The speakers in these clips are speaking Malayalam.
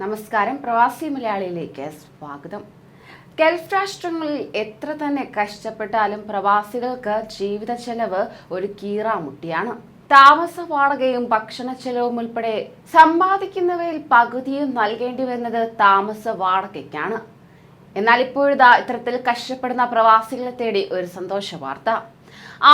നമസ്കാരം, പ്രവാസി മലയാളിയിലേക്ക് സ്വാഗതം. ഗൾഫ് രാഷ്ട്രങ്ങളിൽ എത്ര തന്നെ കഷ്ടപ്പെട്ടാലും പ്രവാസികൾക്ക് ജീവിത ചെലവ് ഒരു കീറാമുട്ടിയാണ്. താമസ വാടകയും ഭക്ഷണ ചെലവും ഉൾപ്പെടെ സമ്പാദിക്കുന്നവയിൽ പകുതിയും നൽകേണ്ടി വരുന്നത് താമസ വാടകയ്ക്കാണ്. എന്നാൽ ഇപ്പോഴിതാ ഇത്തരത്തിൽ കഷ്ടപ്പെടുന്ന പ്രവാസികളെ തേടി ഒരു സന്തോഷ വാർത്ത.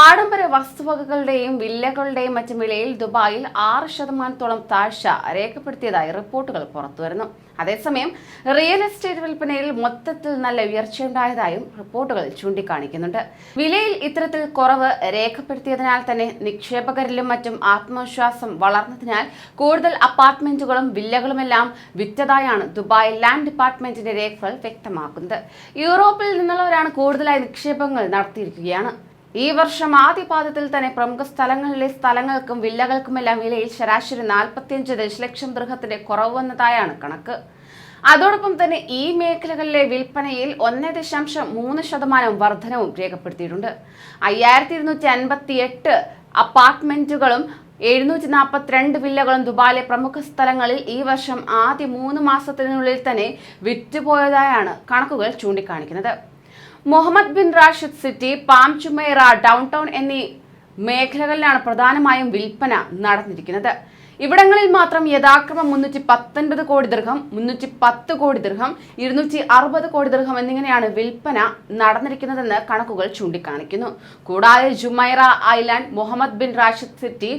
ആഡംബര വസ്തുവകകളുടെയും വില്ലകളുടെയും മറ്റും വിലയിൽ ദുബായിൽ 6% താഴ്ച രേഖപ്പെടുത്തിയതായി റിപ്പോർട്ടുകൾ പുറത്തുവരുന്നു. അതേസമയം റിയൽ എസ്റ്റേറ്റ് വിൽപ്പനയിൽ മൊത്തത്തിൽ നല്ല ഉയർച്ചയുണ്ടായതായും റിപ്പോർട്ടുകൾ ചൂണ്ടിക്കാണിക്കുന്നുണ്ട്. വിലയിൽ ഇത്തരത്തിൽ കുറവ് രേഖപ്പെടുത്തിയതിനാൽ തന്നെ നിക്ഷേപകരിലും മറ്റും ആത്മവിശ്വാസം വളർന്നതിനാൽ കൂടുതൽ അപ്പാർട്ട്മെന്റുകളും വില്ലകളുമെല്ലാം വിറ്റതായാണ് ദുബായ് ലാൻഡ് ഡിപ്പാർട്ട്മെന്റിന്റെ രേഖകൾ വ്യക്തമാക്കുന്നത്. യൂറോപ്പിൽ നിന്നുള്ളവരാണ് കൂടുതലായി നിക്ഷേപങ്ങൾ നടത്തിയിരിക്കുകയാണ്. ഈ വർഷം ആദ്യപാദത്തിൽ തന്നെ പ്രമുഖ സ്ഥലങ്ങളിലെ സ്ഥലങ്ങൾക്കും വില്ലകൾക്കുമെല്ലാം വിലയിൽ ശരാശരി 45 ദശലക്ഷം ദിർഹത്തിന്റെ കുറവ് വന്നതായാണ് കണക്ക്. അതോടൊപ്പം തന്നെ ഈ മേഖലകളിലെ വിൽപ്പനയിൽ 1.3% വർധനവും രേഖപ്പെടുത്തിയിട്ടുണ്ട്. 5258 അപ്പാർട്ട്മെന്റുകളും 742 വില്ലകളും ദുബായിലെ പ്രമുഖ സ്ഥലങ്ങളിൽ ഈ വർഷം ആദ്യ 3 മാസത്തിനുള്ളിൽ തന്നെ വിറ്റുപോയതായാണ് കണക്കുകൾ ചൂണ്ടിക്കാണിക്കുന്നത്. Mohammed bin Rashid City, Palm Jumeirah, downtown എന്നീ മേഖലകളിലാണ് പ്രധാനമായും വിൽപ്പന നടന്നിരിക്കുന്നത്. ഇവിടങ്ങളിൽ മാത്രം യഥാക്രമം 319 കോടി ദിർഹം, 310 കോടി ദിർഹം, 260 കോടി ദിർഹം എന്നിങ്ങനെയാണ് വിൽപ്പന നടന്നിരിക്കുന്നതെന്ന് കണക്കുകൾ ചൂണ്ടിക്കാണിക്കുന്നു. കൂടാതെ Jumeirah island, Mohammed bin Rashid city,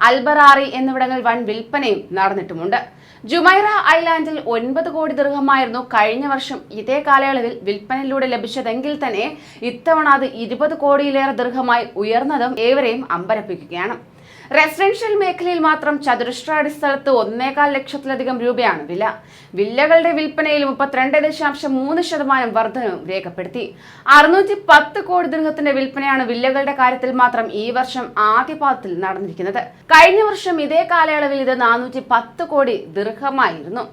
Al Barari എന്നിവിടങ്ങളിൽ വൻ വിൽപ്പനയും നടന്നിട്ടുമുണ്ട്. ജുമൈറ ഐലാൻഡിൽ 9 കോടി ദിർഹമായിരുന്നു കഴിഞ്ഞ വർഷം ഇതേ കാലയളവിൽ വിൽപ്പനയിലൂടെ ലഭിച്ചതെങ്കിൽ തന്നെ ഇത്തവണ അത് 20 കോടിയിലേറെ ദിർഹമായി ഉയർന്നതും ഏവരെയും അമ്പരപ്പിക്കുകയാണ്. റെസിഡൻഷ്യൽ മേഖലയിൽ മാത്രം ചതുരശ്ര അടി സ്ഥലത്ത് 1.25 ലക്ഷത്തിലധികം രൂപയാണ് വില. വില്ലകളുടെ വിൽപ്പനയിൽ 32.3% വർധനവും രേഖപ്പെടുത്തി. 610 കോടി ദിർഹത്തിന്റെ വിൽപ്പനയാണ് വില്ലകളുടെ കാര്യത്തിൽ മാത്രം ഈ വർഷം ആദ്യപാദത്തിൽ നടന്നിരിക്കുന്നത്. കഴിഞ്ഞ വർഷം ഇതേ കാലയളവിൽ ഇത് 410 കോടി ദിർഹമായിരുന്നു.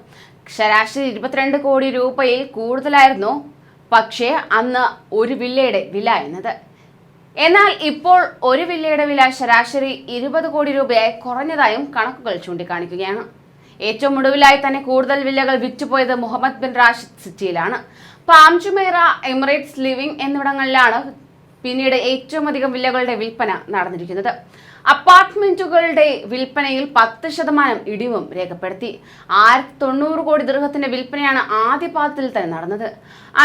ശരാശരി 22 കോടി രൂപയിൽ കൂടുതലായിരുന്നു പക്ഷേ അന്ന് ഒരു വില്ലയുടെ വില എന്നത്. എന്നാൽ ഇപ്പോൾ ഒരു വില്ലയുടെ വില ശരാശരി 20 കോടി രൂപയായി കുറഞ്ഞതായും കണക്കുകൾ ചൂണ്ടിക്കാണിക്കുകയാണ്. ഏറ്റവും ഒടുവിലായി തന്നെ കൂടുതൽ വില്ലകൾ വിറ്റുപോയത് മുഹമ്മദ് ബിൻ റാഷിദ് സിറ്റിയിലാണ്. പാം ജുമൈറ, എമിറേറ്റ്സ് ലിവിംഗ് എന്നിവിടങ്ങളിലാണ് പിന്നീട് ഏറ്റവും അധികം വില്ലകളുടെ വിൽപ്പന നടന്നിരിക്കുന്നത്. അപ്പാർട്ട്മെന്റുകളുടെ വിൽപ്പനയിൽ 10% ഇടിവും രേഖപ്പെടുത്തി. 1090 കോടി ദിർഹത്തിന്റെ വിൽപ്പനയാണ് ആദ്യപാദത്തിൽ തന്നെ നടന്നത്.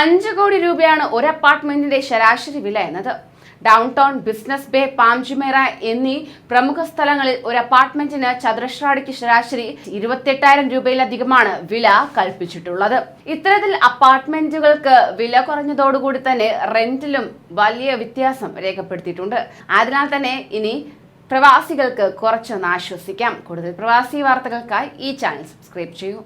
5 കോടി രൂപയാണ് ഒരു അപ്പാർട്ട്മെന്റിന്റെ ശരാശരി വില എന്നത്. Down town, business bay, palm Jumeirah എന്നീ പ്രമുഖ സ്ഥലങ്ങളിൽ ഒരു അപ്പാർട്ട്മെന്റിന് ചതുരശ്ര അടിക്ക് ശരാശരി 28,000 രൂപയിലധികമാണ് വില കൽപ്പിച്ചിട്ടുള്ളത്. ഇത്തരത്തിൽ അപ്പാർട്ട്മെന്റുകൾക്ക് വില കുറഞ്ഞതോടുകൂടി തന്നെ റെന്റിലും വലിയ വ്യത്യാസം രേഖപ്പെടുത്തിയിട്ടുണ്ട്. അതിനാൽ തന്നെ ഇനി പ്രവാസികൾക്ക് കുറച്ചൊന്ന് ആശ്വസിക്കാം. കൂടുതൽ പ്രവാസി വാർത്തകൾക്കായി ഈ ചാനൽ സബ്സ്ക്രൈബ് ചെയ്യൂ.